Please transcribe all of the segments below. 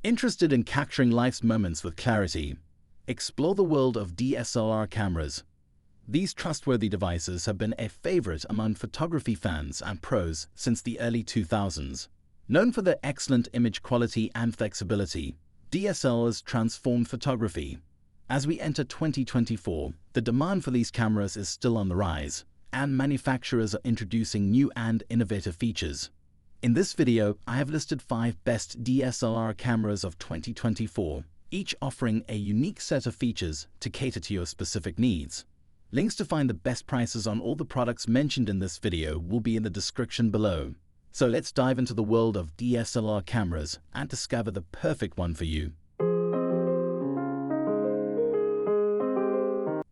Interested in capturing life's moments with clarity? Explore the world of DSLR cameras. These trustworthy devices have been a favorite among photography fans and pros since the early 2000s. Known for their excellent image quality and flexibility, DSLRs transform photography. As we enter 2024, the demand for these cameras is still on the rise, and manufacturers are introducing new and innovative features. In this video, I have listed 5 best DSLR cameras of 2024, each offering a unique set of features to cater to your specific needs. Links to find the best prices on all the products mentioned in this video will be in the description below. So let's dive into the world of DSLR cameras and discover the perfect one for you.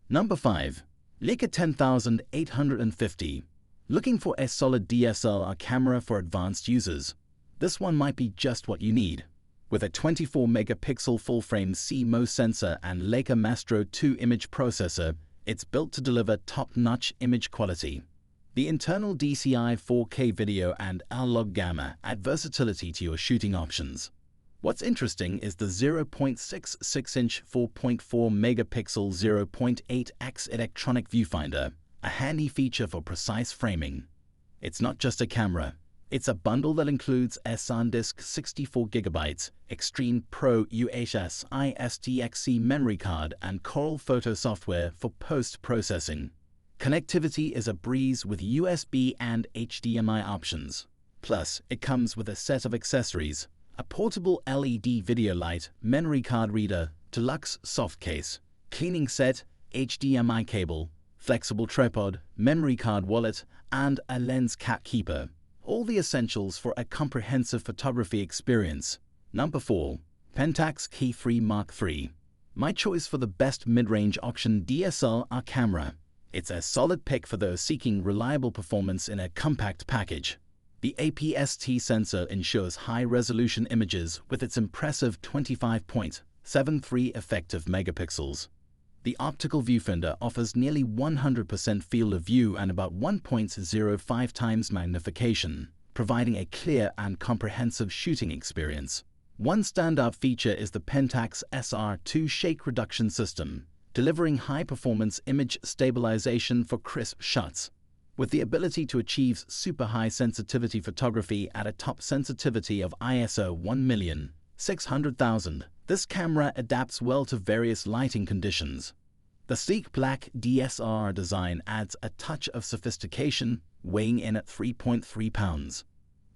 Number 5. Leica 10850. Looking for a solid DSLR camera for advanced users? This one might be just what you need. With a 24-megapixel full-frame CMOS sensor and Leica Mastro 2 image processor, it's built to deliver top-notch image quality. The internal DCI 4K video and analog gamma add versatility to your shooting options. What's interesting is the 0.66-inch 4.4-megapixel 0.8x electronic viewfinder, a handy feature for precise framing. It's not just a camera. It's a bundle that includes a SanDisk 64GB, Extreme Pro UHS ISTXC memory card, and Coral Photo software for post-processing. Connectivity is a breeze with USB and HDMI options. Plus, it comes with a set of accessories: a portable LED video light, memory card reader, deluxe soft case, cleaning set, HDMI cable, flexible tripod, memory card wallet, and a lens cap keeper. All the essentials for a comprehensive photography experience. Number 4. Pentax K3 Mark III. My choice for the best mid-range auction DSLR camera. It's a solid pick for those seeking reliable performance in a compact package. The APS-T sensor ensures high-resolution images with its impressive 25.73 effective megapixels. The optical viewfinder offers nearly 100% field of view and about 1.05 times magnification, providing a clear and comprehensive shooting experience. One standout feature is the Pentax SR2 shake reduction system, delivering high-performance image stabilization for crisp shots. With the ability to achieve super high sensitivity photography at a top sensitivity of ISO 1,600,000, this camera adapts well to various lighting conditions. The sleek black DSLR design adds a touch of sophistication, weighing in at 3.3 pounds.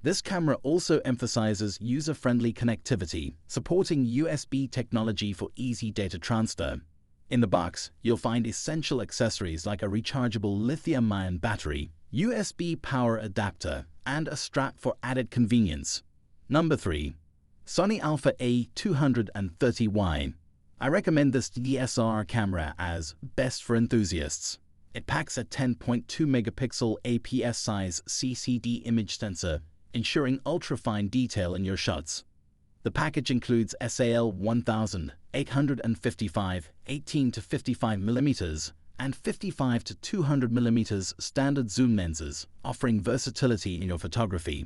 This camera also emphasizes user-friendly connectivity, supporting USB technology for easy data transfer. In the box, you'll find essential accessories like a rechargeable lithium-ion battery, USB power adapter, and a strap for added convenience. Number 3. Sony Alpha A230Y. I recommend this DSLR camera as best for enthusiasts. It packs a 10.2-megapixel APS-size CCD image sensor, ensuring ultra-fine detail in your shots. The package includes SAL-1855 18 to 55mm and 55 to 200mm standard zoom lenses, offering versatility in your photography.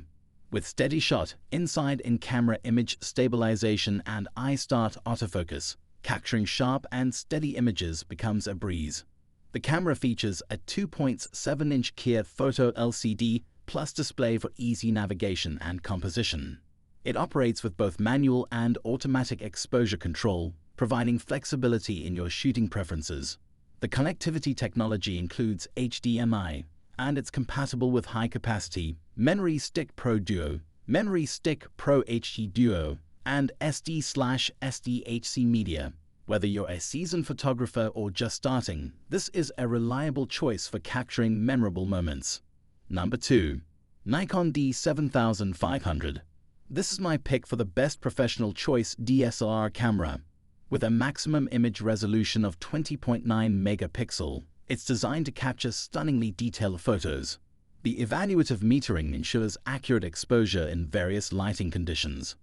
With steady shot, inside in-camera image stabilization, and eye-start autofocus, capturing sharp and steady images becomes a breeze. The camera features a 2.7-inch Kia Photo LCD plus display for easy navigation and composition. It operates with both manual and automatic exposure control, providing flexibility in your shooting preferences. The connectivity technology includes HDMI, and it's compatible with high-capacity Memory Stick Pro Duo, Memory Stick Pro HD Duo, and SD/SDHC media. Whether you're a seasoned photographer or just starting, this is a reliable choice for capturing memorable moments. Number 2. Nikon D7500. This is my pick for the best professional choice DSLR camera. With a maximum image resolution of 20.9 megapixel, it's designed to capture stunningly detailed photos. The evaluative metering ensures accurate exposure in various lighting conditions.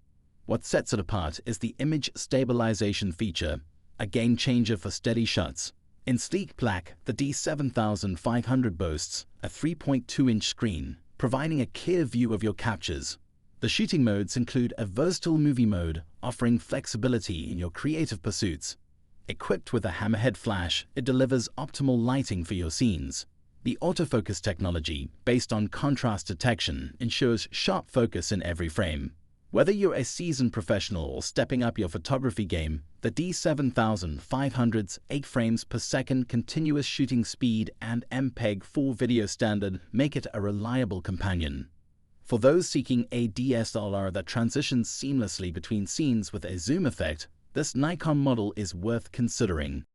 What sets it apart is the image stabilization feature, a game changer for steady shots. In sleek black, the D7500 boasts a 3.2-inch screen, providing a clear view of your captures. The shooting modes include a versatile movie mode, offering flexibility in your creative pursuits. Equipped with a hammerhead flash, it delivers optimal lighting for your scenes. The autofocus technology, based on contrast detection, ensures sharp focus in every frame. Whether you're a seasoned professional or stepping up your photography game, the D7500's 8 frames per second continuous shooting speed and MPEG-4 video standard make it a reliable companion. For those seeking a DSLR that transitions seamlessly between scenes with a zoom effect, this Nikon model is worth considering.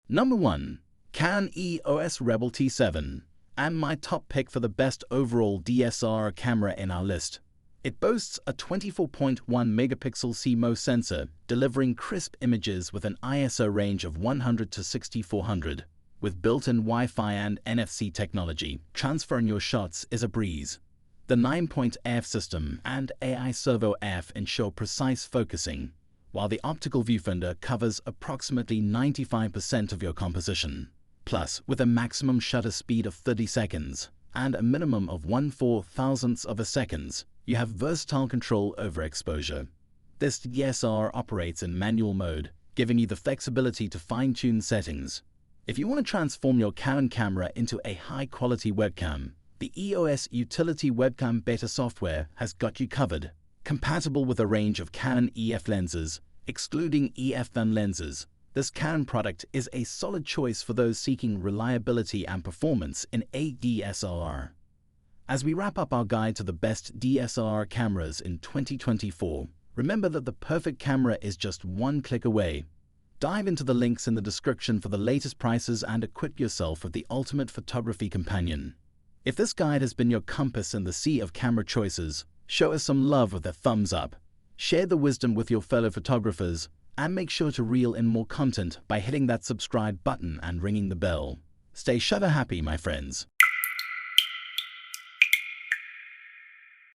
Number 1. Canon EOS Rebel T7, and my top pick for the best overall DSLR camera in our list. It boasts a 24.1 megapixel CMOS sensor, delivering crisp images with an ISO range of 100 to 6400. With built-in Wi-Fi and NFC technology, transferring your shots is a breeze. The 9-point AF system and AI Servo AF ensure precise focusing, while the optical viewfinder covers approximately 95% of your composition. Plus, with a maximum shutter speed of 30 seconds and a minimum of 1/4000th of a second, you have versatile control over exposure. This DSLR operates in manual mode, giving you the flexibility to fine-tune settings. If you want to transform your Canon camera into a high-quality webcam, the EOS Utility Webcam Beta software has got you covered. Compatible with a range of Canon EF lenses, excluding EF-1 lenses, this Canon product is a solid choice for those seeking reliability and performance in a DSLR. As we wrap up our guide to the best DSLR cameras in 2024, remember that the perfect camera is just one click away. Dive into the links in the description for the latest prices and equip yourself with the ultimate photography companion. If this guide has been your compass in the sea of camera choices, show us some love with a thumbs up. Share the wisdom with your fellow photographers, and make sure to reel in more content by hitting that subscribe button and ringing the bell. Stay shutter happy, my friends.